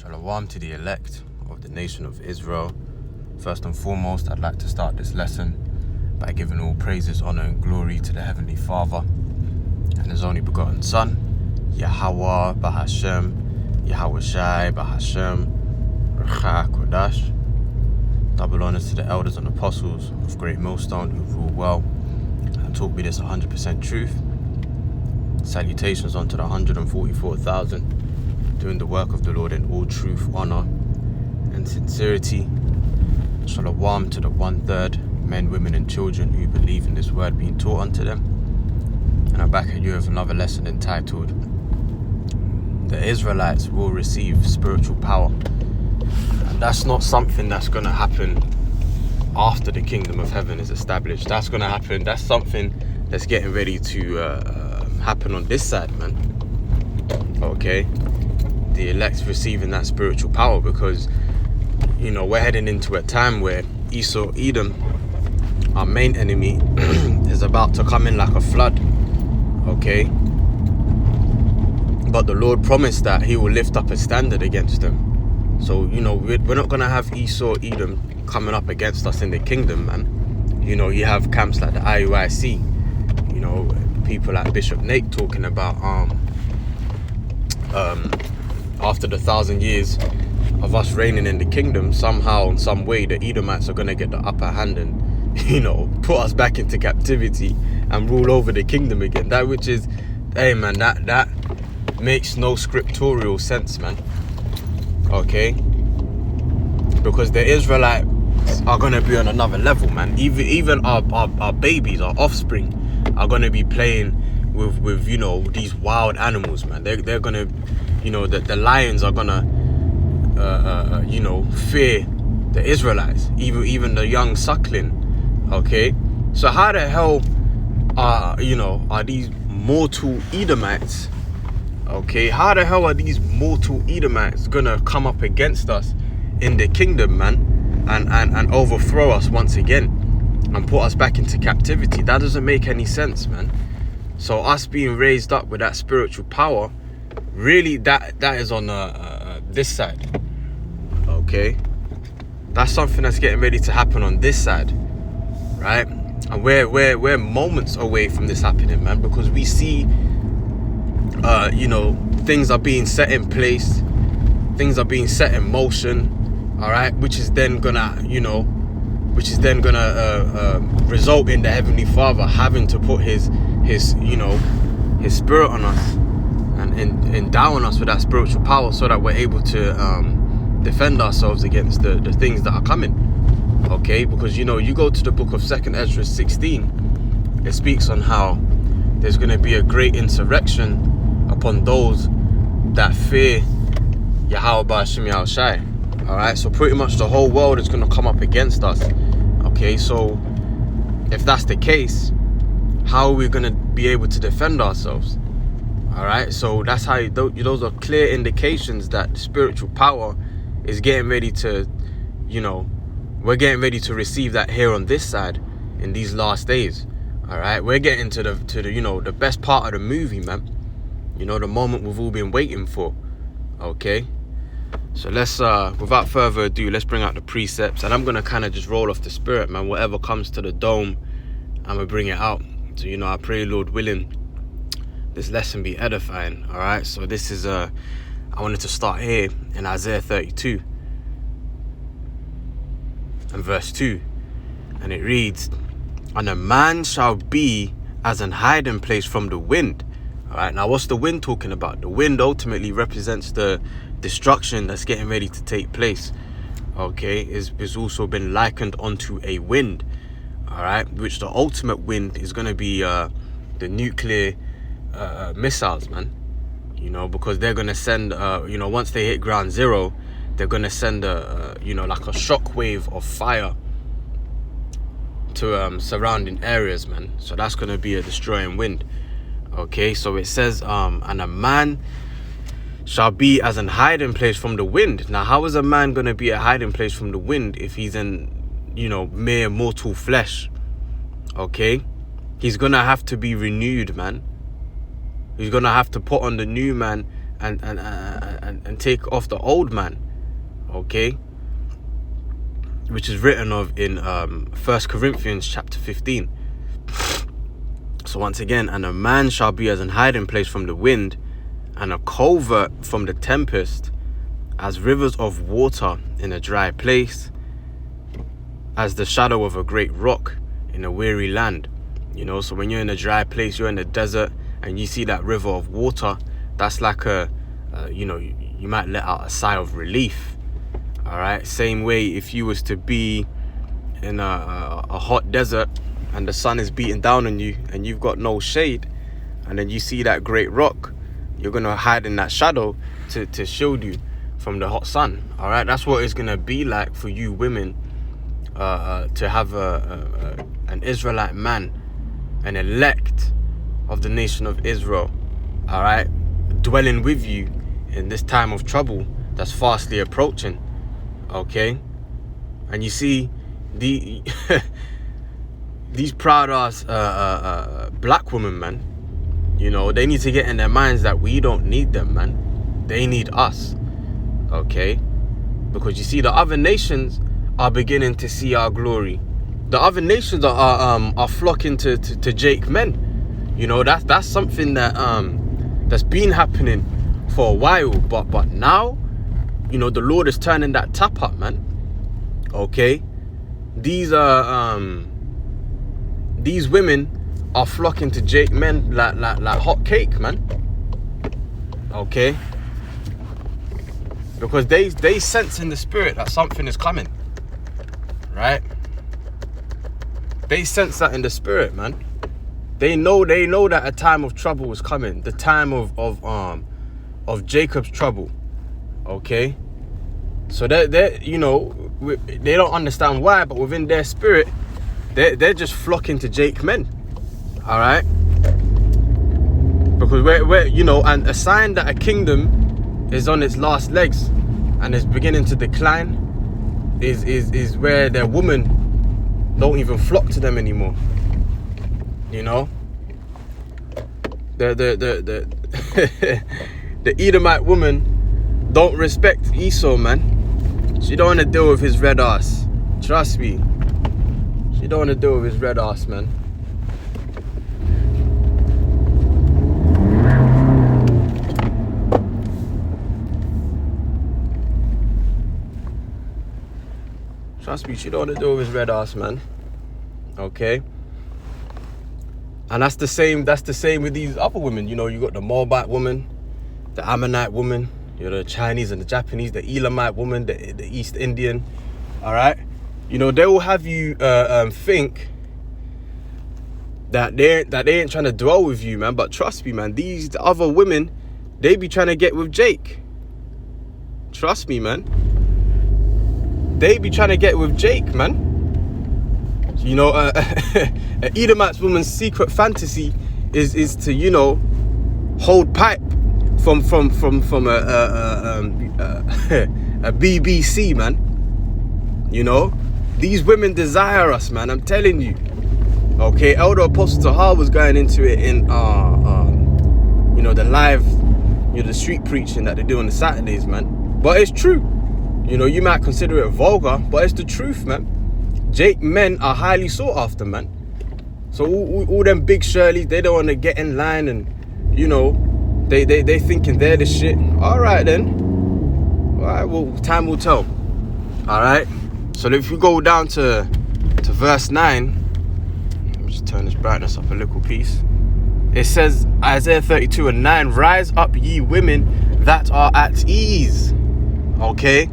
Shalom to the elect of the nation of Israel. First and foremost, I'd like to start this lesson by giving all praises, honor and glory to the Heavenly Father and His only begotten Son, Yahweh Bahashem, Yahweh Shai Bahashem, Recha Kodash. Double honors to the elders and apostles of Great Millstone who rule well and taught me this 100% truth. Salutations unto the 144,000 doing the work of the Lord in all truth, honor and sincerity. Shalom to the 1/3 men, women and children who believe in this word being taught unto them. And I'm back at you with another lesson entitled The Israelites Will Receive Spiritual Power. And that's not something that's going to happen after the kingdom of heaven is established. That's going to happen. That's something that's getting ready to happen on this side, man. Okay, the elect's receiving that spiritual power because, you know, we're heading into a time where Esau, Edom, our main enemy, is about to come in like a flood. Okay, but the Lord promised that He will lift up a standard against them. So, you know, we're not going to have Esau, Edom coming up against us in the kingdom, man. You know, you have camps like the IUIC, you know, people like Bishop Nate talking about after the 1,000 years of us reigning in the kingdom, somehow in some way the Edomites are going to get the upper hand and, you know, put us back into captivity and rule over the kingdom again. That which is, hey man, that makes no scriptural sense, man. Okay, because the Israelites are going to be on another level, man. Even our babies, our offspring are going to be playing with you know, these wild animals, man. They're going to, you know, the lions are going to you know, fear the Israelites, even the young suckling. Okay, so how the hell are these mortal Edomites, okay, how the hell are these mortal Edomites gonna come up against us in the kingdom, man, and overthrow us once again and put us back into captivity? That doesn't make any sense, man. So us being raised up with that spiritual power, really, that is on this side. Okay, that's something that's getting ready to happen on this side, right? And we're moments away from this happening, man, because we see you know, things are being set in place, things are being set in motion, all right, which is then gonna result in the Heavenly Father having to put his spirit on us and endowing us with that spiritual power so that we're able to defend ourselves against the things that are coming. Okay, because, you know, you go to the book of 2nd Ezra 16, it speaks on how there's going to be a great insurrection upon those that fear Yahweh Ba'ashem Yahweh Shai. Alright, so pretty much the whole world is going to come up against us. Okay, so if that's the case, how are we going to be able to defend ourselves? Alright, so that's how those are clear indications that spiritual power is getting ready to, you know, we're getting ready to receive that here on this side in these last days. Alright, we're getting to the you know, the best part of the movie, man. You know, the moment we've all been waiting for. Okay, so let's without further ado, let's bring out the precepts, and I'm gonna kind of just roll off the spirit, man. Whatever comes to the dome, I'm gonna bring it out. So, you know, I pray, Lord willing, this lesson be edifying. All right, so this is I wanted to start here in Isaiah 32 and verse 2, and it reads, "And a man shall be as an hiding place from the wind." All right, now what's the wind talking about? The wind ultimately represents the destruction that's getting ready to take place. Okay, is also been likened onto a wind. All right, which the ultimate wind is going to be the nuclear missiles, man. You know, because they're going to send, you know, once they hit ground zero, they're going to send you know, like a shockwave of fire to surrounding areas, man. So that's going to be a destroying wind. Okay, so it says, and a man shall be as an hiding place from the wind. Now, how is a man going to be a hiding place from the wind if he's in, you know, mere mortal flesh? Okay, he's going to have to be renewed, man. He's going to have to put on the new man and and take off the old man, okay, which is written of in 1 Corinthians chapter 15. So once again, and a man shall be as an hiding place from the wind, and a covert from the tempest, as rivers of water in a dry place, as the shadow of a great rock in a weary land. You know, so when you're in a dry place, you're in the desert, and you see that river of water, that's like you might let out a sigh of relief. All right. Same way, if you was to be in a hot desert and the sun is beating down on you and you've got no shade, and then you see that great rock, you're gonna hide in that shadow to shield you from the hot sun. All right. That's what it's gonna be like for you women, to have an Israelite man, an elect of the nation of Israel, all right, dwelling with you in this time of trouble that's fastly approaching, okay? And you see, these proud-ass black women, man, you know, they need to get in their minds that we don't need them, man. They need us, okay? Because you see, the other nations are beginning to see our glory. The other nations are flocking to Jake men. You know, that's something that that's been happening for a while, but now, you know, the Lord is turning that tap up, man. Okay, these women are flocking to Jake men like hot cake, man. Okay, because they sense in the spirit that something is coming, right? They sense that in the spirit, man. They know that a time of trouble is coming. The time of Jacob's trouble. Okay? So they you know, they don't understand why, but within their spirit, they're just flocking to Jake men. All right? Because we're you know, and a sign that a kingdom is on its last legs and is beginning to decline is where their women don't even flock to them anymore. You know, the Edomite woman don't respect Esau, man. She don't want to deal with his red ass. Trust me, she don't want to deal with his red ass, man. Trust me, she don't want to deal with his red ass, man. Okay. And that's the same with these other women. You know, you got the Moabite woman, the Ammonite woman, you know, the Chinese and the Japanese, the Elamite woman, the East Indian. All right. You know, they will have you think that they ain't trying to dwell with you, man. But trust me, man, the other women, they be trying to get with Jake. Trust me, man. They be trying to get with Jake, man. You know, an Edomite woman's secret fantasy is to, you know, hold pipe from a BBC, man. You know, these women desire us, man. I'm telling you. Okay, Elder Apostle Tahar was going into it in you know, the live, you know, the street preaching that they do on the Saturdays, man. But it's true. You know, you might consider it vulgar, but it's the truth, man. Jake men are highly sought after, man. So all them big Shirleys, they don't want to get in line, and you know, they thinking they're the shit. All right then. All right, well, time will tell. All right. So if you go down to verse 9, let me just turn this brightness up a little piece. It says, Isaiah 32:9, rise up, ye women that are at ease. Okay,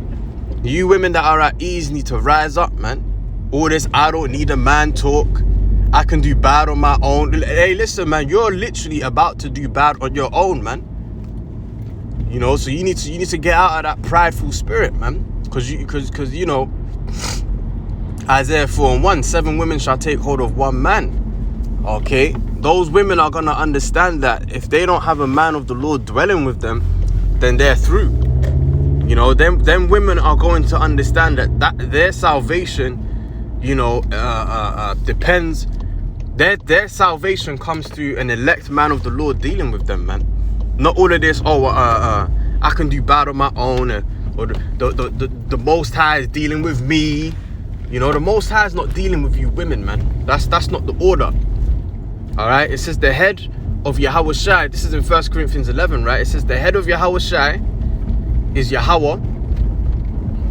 you women that are at ease need to rise up, man. All this, I don't need a man talk, I can do bad on my own. Hey, listen, man, you're literally about to do bad on your own, man. You know, so you need to get out of that prideful spirit, man. Because you know, Isaiah 4:1, 7 women shall take hold of one man. Okay, those women are gonna understand that if they don't have a man of the Lord dwelling with them, then they're through. You know, them women are going to understand that their salvation, you know, depends. Their salvation comes through an elect man of the Lord dealing with them, man. Not all of this. Oh, I can do bad on my own, or the Most High is dealing with me. You know, the Most High is not dealing with you women, man. That's not the order. All right, it says the head of Yahweh Shai. This is in 1 Corinthians 11, right? It says the head of Yahweh Shai is Yahweh.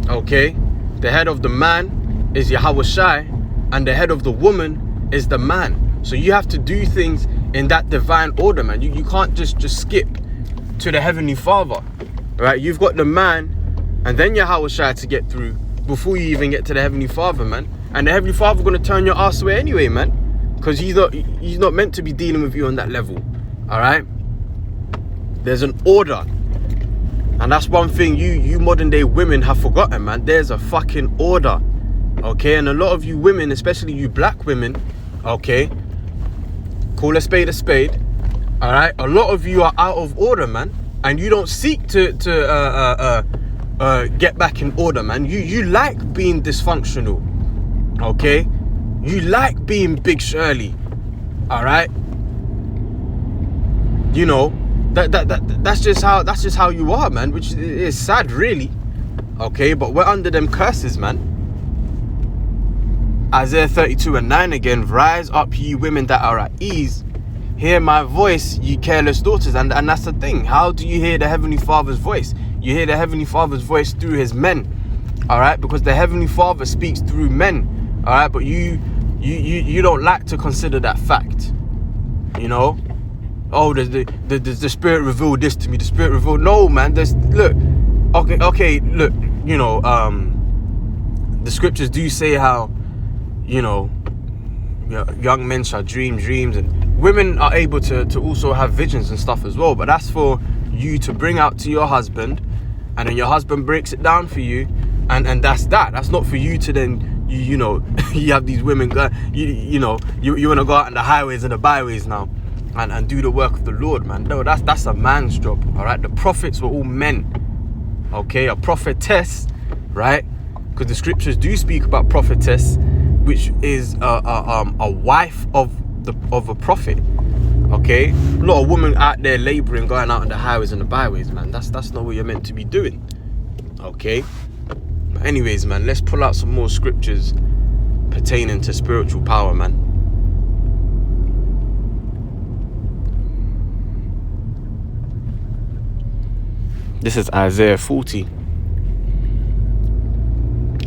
Okay, the head of the man is Yahweh Shai, and the head of the woman is the man. So you have to do things in that divine order, man. You can't just skip to the Heavenly Father, right? You've got the man and then Yahweh Shai to get through before you even get to the Heavenly Father, man. And the Heavenly Father going to turn your ass away anyway, man, because he's not meant to be dealing with you on that level. All right, there's an order, and that's one thing you modern day women have forgotten, man. There's a fucking order, okay? And a lot of you women, especially you black women, okay, call a spade, all right? A lot of you are out of order, man, and you don't seek to get back in order, man. You like being dysfunctional, okay? You like being Big Shirley, all right? You know, that's just how you are, man, which is sad, really, okay? But we're under them curses, man. Isaiah 32:9 again, rise up, ye women that are at ease, hear my voice, ye careless daughters. And that's the thing. How do you hear the Heavenly Father's voice? You hear the Heavenly Father's voice through his men, all right? Because the Heavenly Father speaks through men, all right? But you don't like to consider that fact, you know? Oh, the Spirit revealed this to me. The Spirit revealed. No, man. Look. Okay. Look. You know, the scriptures do say how, you know, young men shall dream dreams, and women are able to also have visions and stuff as well. But that's for you to bring out to your husband, and then your husband breaks it down for you, and that's that. That's not for you to then you know you have these women go. You know you want to go out on the highways and the byways now. And do the work of the Lord, man. No, that's a man's job, all right? The prophets were all men, okay? A prophetess, right? Because the scriptures do speak about prophetess, which is a wife of a prophet, okay? A lot of women out there laboring, going out on the highways and the byways, man. That's not what you're meant to be doing, okay? But anyways, man, let's pull out some more scriptures pertaining to spiritual power, man. This is Isaiah 40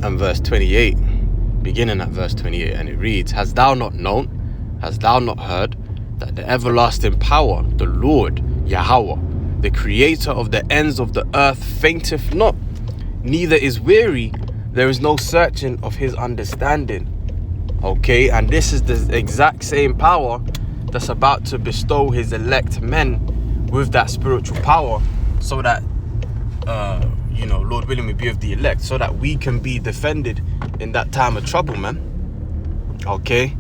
and verse 28, beginning at verse 28, and it reads, Hast thou not known, hast thou not heard, that the everlasting power, the Lord, Yahweh, the creator of the ends of the earth, fainteth not, neither is weary, there is no searching of his understanding. Okay, and this is the exact same power that's about to bestow his elect men with that spiritual power, so that you know, Lord willing, we be of the elect, so that we can be defended in that time of trouble, man. Okay,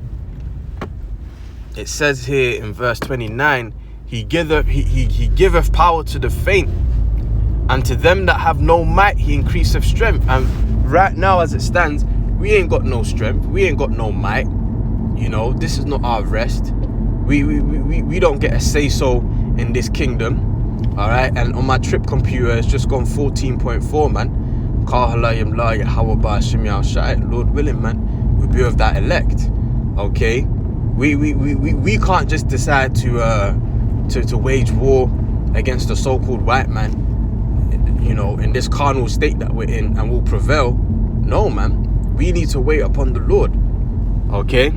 it says here in verse 29, he giveth power to the faint, and to them that have no might he increaseth strength. And right now, as it stands, we ain't got no strength, we ain't got no might. You know, this is not our rest. We don't get a say so in this kingdom. All right, and on my trip computer, it's just gone 14.4, man. Lord willing, man, we'll be of that elect. Okay, we can't just decide to wage war against the so-called white man, you know, in this carnal state that we're in, and will prevail. No, man, we need to wait upon the Lord. Okay,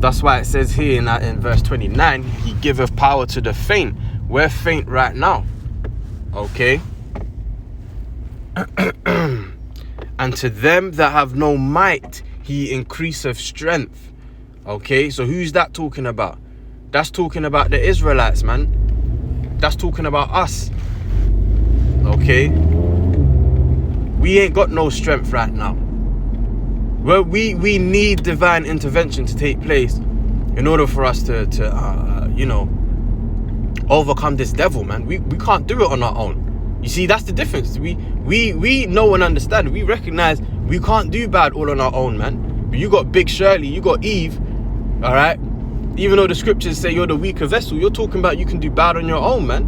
that's why it says here in verse 29, he giveth power to the faint. We're faint right now, okay? And to them that have no might, he increaseth strength, okay? So who's that talking about? That's talking about the Israelites, man. That's talking about us, okay? We ain't got no strength right now. Well, we need divine intervention to take place in order for us to you know, overcome this devil, man. We can't do it on our own. You see, that's the difference. We know and understand. We recognize we can't do bad all on our own, man. But you got Big Shirley, you got Eve, all right? Even though the scriptures say you're the weaker vessel, you're talking about you can do bad on your own, man.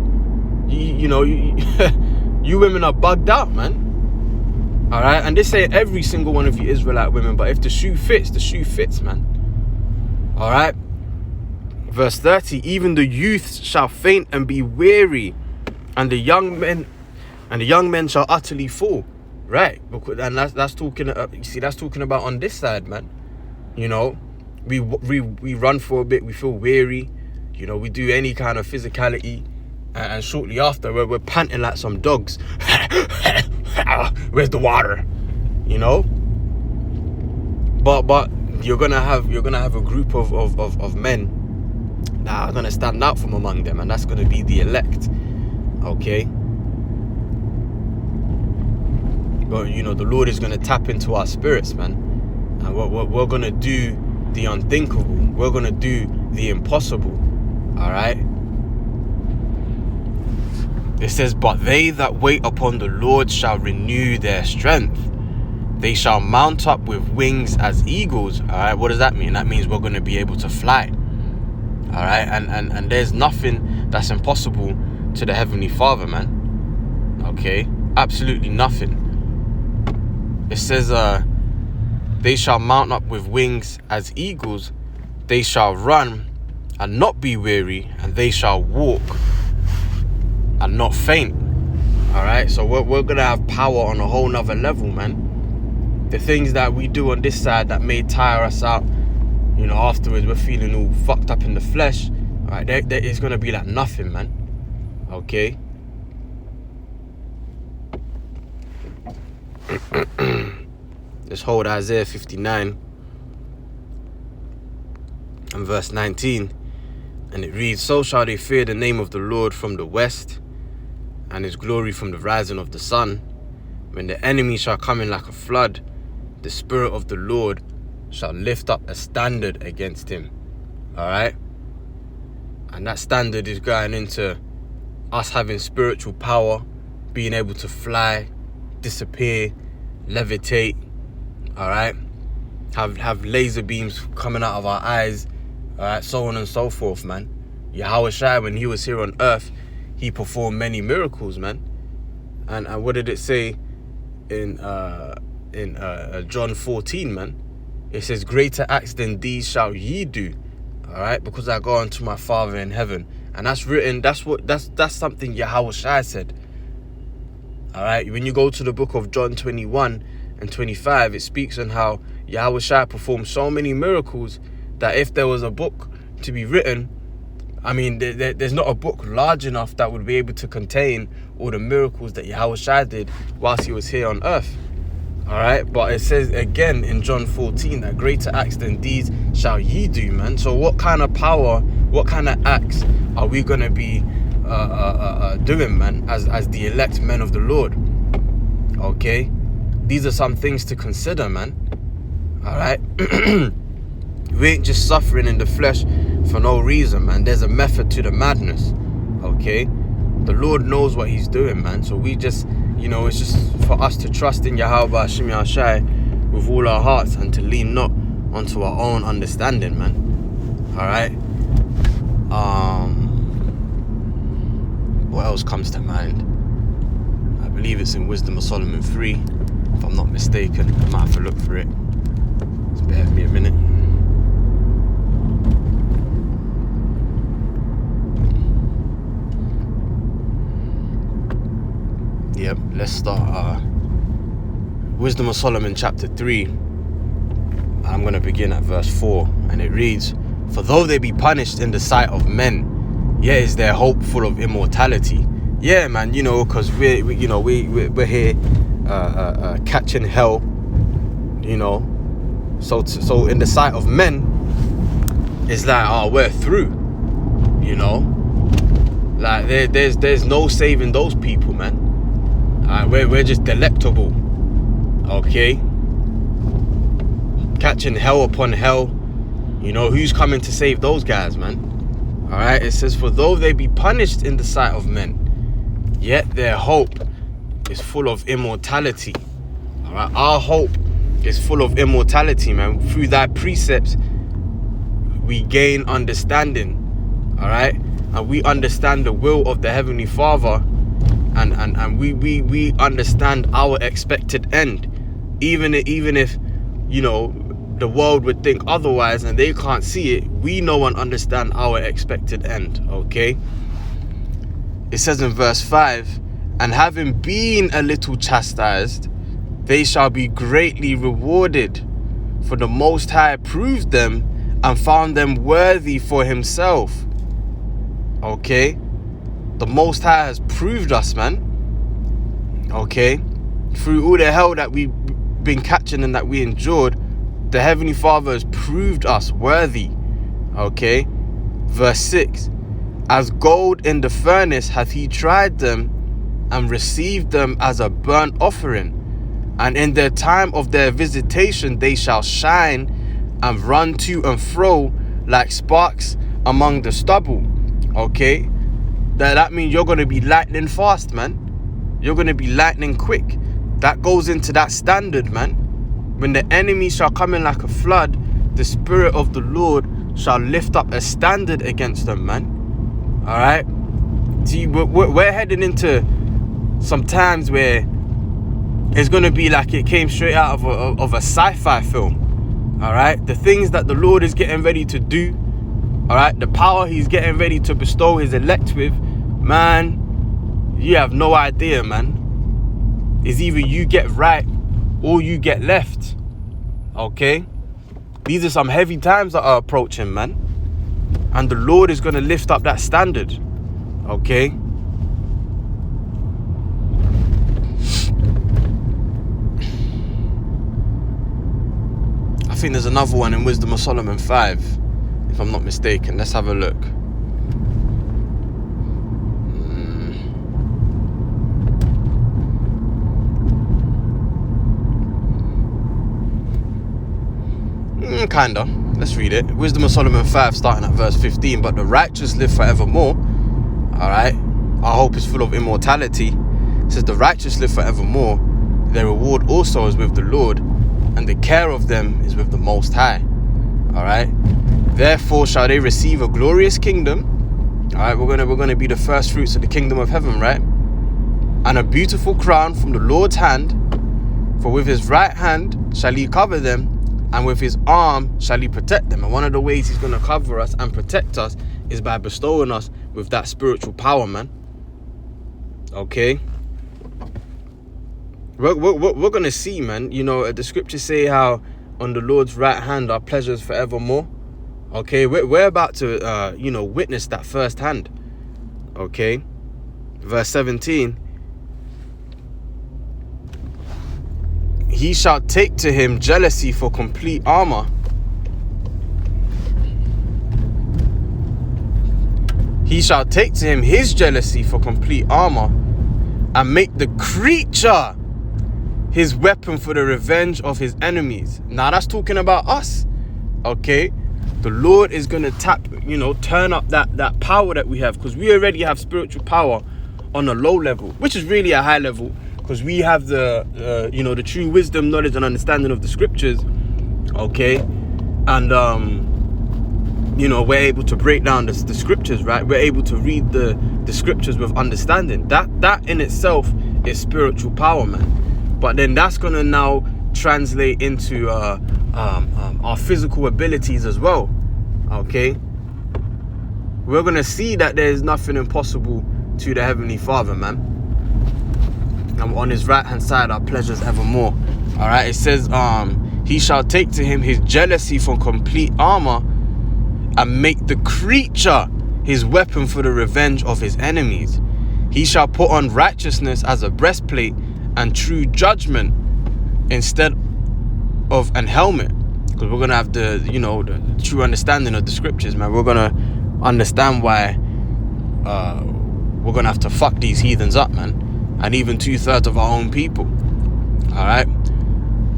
You women are bugged out, man. All right, and this ain't every single one of you Israelite women, but if the shoe fits, the shoe fits, man. All right. Verse 30, even the youths shall faint and be weary, and the young men shall utterly fall. Right, and that's talking. You see, that's talking about on this side, man. You know, we run for a bit, we feel weary. You know, we do any kind of physicality, and shortly after, we're panting like some dogs. Where's the water? You know. But you're gonna have a group of men that are gonna stand out from among them, and that's gonna be the elect. Okay. But the Lord is gonna tap into our spirits, man, and we're gonna do the unthinkable. We're gonna do the impossible. All right. It says, but they that wait upon the Lord shall renew their strength. They shall mount up with wings as eagles. All right. What does that mean? That means we're going to be able to fly. All right. And there's nothing that's impossible to the Heavenly Father, man. Okay. Absolutely nothing. It says, they shall mount up with wings as eagles. They shall run and not be weary, and they shall walk and not faint. All right, so we're gonna have power on a whole nother level, man. The things that we do on this side that may tire us out, afterwards we're feeling all fucked up in the flesh. All right, there is gonna be like nothing, man. Okay. Let's hold Isaiah 59 and verse 19, and it reads, so shall they fear the name of the Lord from the west, and his glory from the rising of the sun. When the enemy shall come in like a flood, the Spirit of the Lord shall lift up a standard against him. All right. And that standard is going into us having spiritual power, being able to fly, disappear, levitate. All right. Have laser beams coming out of our eyes. All right. So on and so forth, man. Yahweh Shai, when he was here on earth, he performed many miracles, man. And what did it say in John 14, man? It says, greater acts than these shall ye do. All right, because I go unto my Father in heaven. And that's written, that's something Yahweh Shai said. All right, when you go to the book of John 21 and 25, it speaks on how Yahweh Shai performed so many miracles that if there was a book to be written, I mean, there's not a book large enough that would be able to contain all the miracles that Yahweh Shai did whilst he was here on earth. All right, but it says again in John 14 that greater acts than these shall ye do, man. So what kind of power, what kind of acts are we going to be doing, man, as the elect men of the Lord? Okay, these are some things to consider, man. All right. We ain't just suffering in the flesh for no reason, man. There's a method to the madness. Okay, the Lord knows what he's doing, man. So we just, it's just for us to trust in Yahweh Hashem Yahshai with all our hearts and to lean not onto our own understanding, man. All right. What else comes to mind? I believe it's in Wisdom of Solomon 3, if I'm not mistaken. I might have to look for it. Just bear with me a minute. Yep, let's start Wisdom of Solomon chapter 3. I'm going to begin at verse 4, and it reads, for though they be punished in the sight of men, yet is their hope full of immortality. Yeah, man, because we're here catching hell, so in the sight of men, it's like, oh, we're through, like there's no saving those people, man. We're just delectable. Okay, catching hell upon hell. Who's coming to save those guys, man? All right, it says, for though they be punished in the sight of men, yet their hope is full of immortality. All right, our hope is full of immortality, man. Through thy precepts we gain understanding. All right, and we understand the will of the Heavenly Father, and we understand our expected end, even if you know the world would think otherwise and they can't see it, we know and understand our expected end. Okay, it says in verse 5, and having been a little chastised, they shall be greatly rewarded, for the Most High proved them and found them worthy for himself. Okay, the Most High has proved us, man. Okay, through all the hell that we've been catching and that we endured, the Heavenly Father has proved us worthy. Okay, verse 6, as gold in the furnace hath he tried them, and received them as a burnt offering, and in their time of their visitation they shall shine and run to and fro like sparks among the stubble. Okay, that means you're going to be lightning fast, man. You're going to be lightning quick. That goes into that standard, man. When the enemy shall come in like a flood, the Spirit of the Lord shall lift up a standard against them, man. All right, see, we're heading into some times where it's going to be like it came straight out of a sci-fi film. All right, the things that the Lord is getting ready to do, all right, the power he's getting ready to bestow his elect with, man, you have no idea, man. It's either you get right or you get left. Okay, these are some heavy times that are approaching, man, and the Lord is going to lift up that standard. Okay, I think there's another one in Wisdom of Solomon 5, if I'm not mistaken. Let's have a look. Kinda. Let's read it. Wisdom of Solomon 5, starting at verse 15. But the righteous live forevermore. Alright. Our hope is full of immortality. It says the righteous live forevermore. Their reward also is with the Lord, and the care of them is with the Most High. Alright. Therefore shall they receive a glorious kingdom. Alright, we're gonna be the first fruits of the kingdom of heaven, right? And a beautiful crown from the Lord's hand. For with his right hand shall he cover them, and with his arm shall he protect them. And one of the ways he's going to cover us and protect us is by bestowing us with that spiritual power, man. Okay, we're going to see, man. You know, the scriptures say how on the Lord's right hand are pleasures forevermore. Okay, we're about to witness that firsthand. Okay, verse 17, he shall take to him jealousy for complete armor. He shall take to him his jealousy for complete armor, and make the creature his weapon for the revenge of his enemies. Now that's talking about us. Okay, the Lord is going to turn up that power that we have, because we already have spiritual power on a low level, which is really a high level, because we have the true wisdom, knowledge, and understanding of the scriptures. Okay, and we're able to break down the scriptures, right? We're able to read the scriptures with understanding. That in itself is spiritual power, man. But then that's gonna now translate into our physical abilities as well. Okay, we're gonna see that there is nothing impossible to the Heavenly Father, man. And on his right hand side are pleasures evermore. All right, it says he shall take to him his jealousy for complete armor, and make the creature his weapon for the revenge of his enemies. He shall put on righteousness as a breastplate, and true judgment instead of an helmet. Because we're gonna have the true understanding of the scriptures, man. We're gonna understand why we're gonna have to fuck these heathens up, man. And even 2/3 of our own people. All right,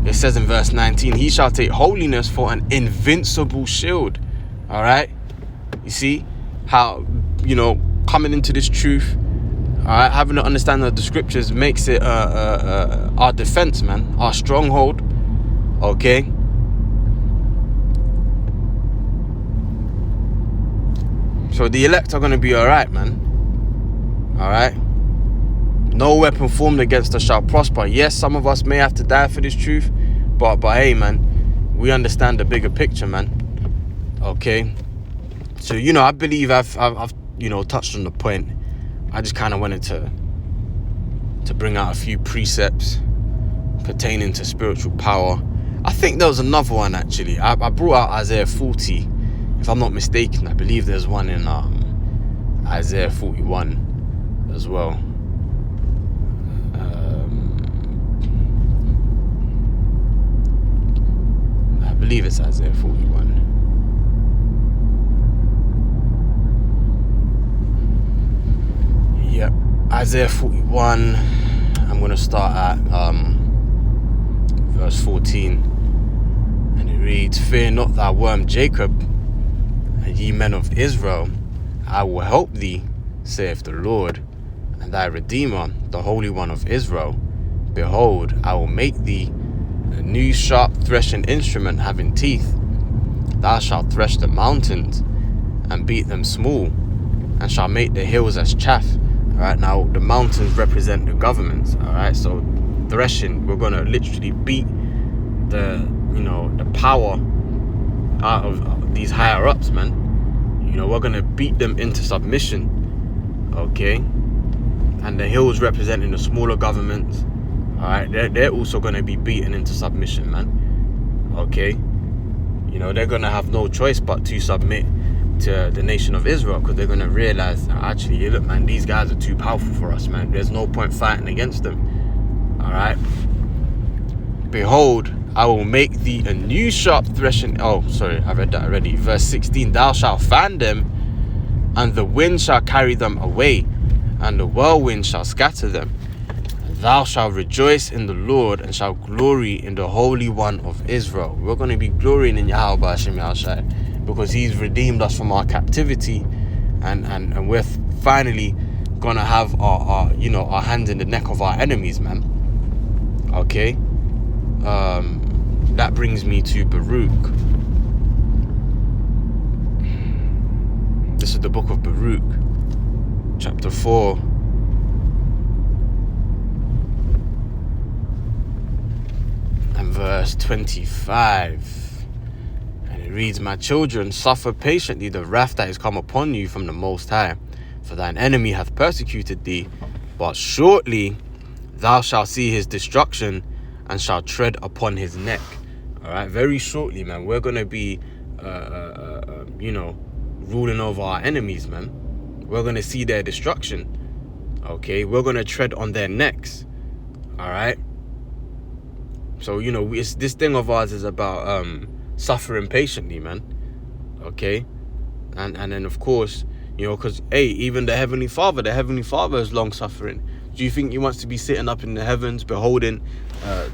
it says in verse 19, he shall take holiness for an invincible shield. All right, you see how coming into this truth, all right, having an understanding of the scriptures makes it our defense, man, our stronghold. Okay, So the elect are going to be all right, man. All right. No weapon formed against us shall prosper. Yes, some of us may have to die for this truth, but hey, man, we understand the bigger picture, man. Okay. So, you know, I believe I've you know, touched on the point. I just kind of wanted to bring out a few precepts pertaining to spiritual power. I think there was another one, actually. I brought out Isaiah 40, if I'm not mistaken. I believe there's one in Isaiah 41 as well. I believe it's Isaiah 41. Yep, Isaiah 41. I'm going to start at verse 14. And it reads, "Fear not, thou worm Jacob, and ye men of Israel. I will help thee, saith the Lord, and thy Redeemer, the Holy One of Israel. Behold, I will make thee a new sharp threshing instrument having teeth. Thou shalt thresh the mountains, and beat them small, and shall make the hills as chaff." All right, now the mountains represent the governments. All right, so threshing, we're gonna literally beat the power out of these higher ups, man. You know, we're gonna beat them into submission. Okay, and the hills representing the smaller governments. All right, they're also gonna be beaten into submission, man. Okay, you know, they're gonna have no choice but to submit to the nation of Israel, because they're gonna realize, actually, look, man, these guys are too powerful for us, man. There's no point fighting against them. All right. Behold, I will make thee a new sharp threshing. Oh, sorry, I read that already. Verse 16. Thou shalt fan them, and the wind shall carry them away, and the whirlwind shall scatter them. Thou shalt rejoice in the Lord, and shalt glory in the Holy One of Israel. We're going to be glorying in Yahweh Hashem Yahushai, because he's redeemed us from our captivity, and we're finally going to have our hands in the neck of our enemies, man. Okay. That brings me to Baruch. This is the book of Baruch, chapter 4. And verse 25. And it reads, "My children, suffer patiently the wrath that is come upon you from the Most High. For thine enemy hath persecuted thee, but shortly thou shalt see his destruction, and shall tread upon his neck." All right, very shortly, man, we're gonna be, ruling over our enemies, man. We're gonna see their destruction. Okay, we're gonna tread on their necks. All right. So, you know, this thing of ours is about suffering patiently, man. Okay, and then of course, you know, because even the Heavenly Father is long suffering. Do you think he wants to be sitting up in the heavens, beholding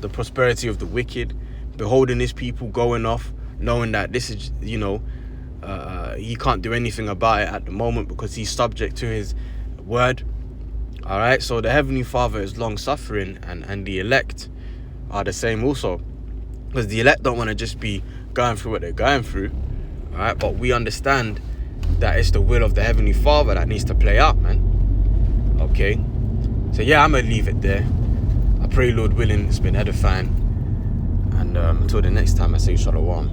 the prosperity of the wicked, beholding his people going off, knowing that this is, he can't do anything about it at the moment because he's subject to his word? All right, so the Heavenly Father is long suffering, and the elect are the same also, because the elect don't want to just be going through what they're going through. All right, but we understand that it's the will of the Heavenly Father that needs to play out, man. Okay. So yeah, I'm going to leave it there. I pray, Lord willing, it's been edifying. And until the next time, I say shalom.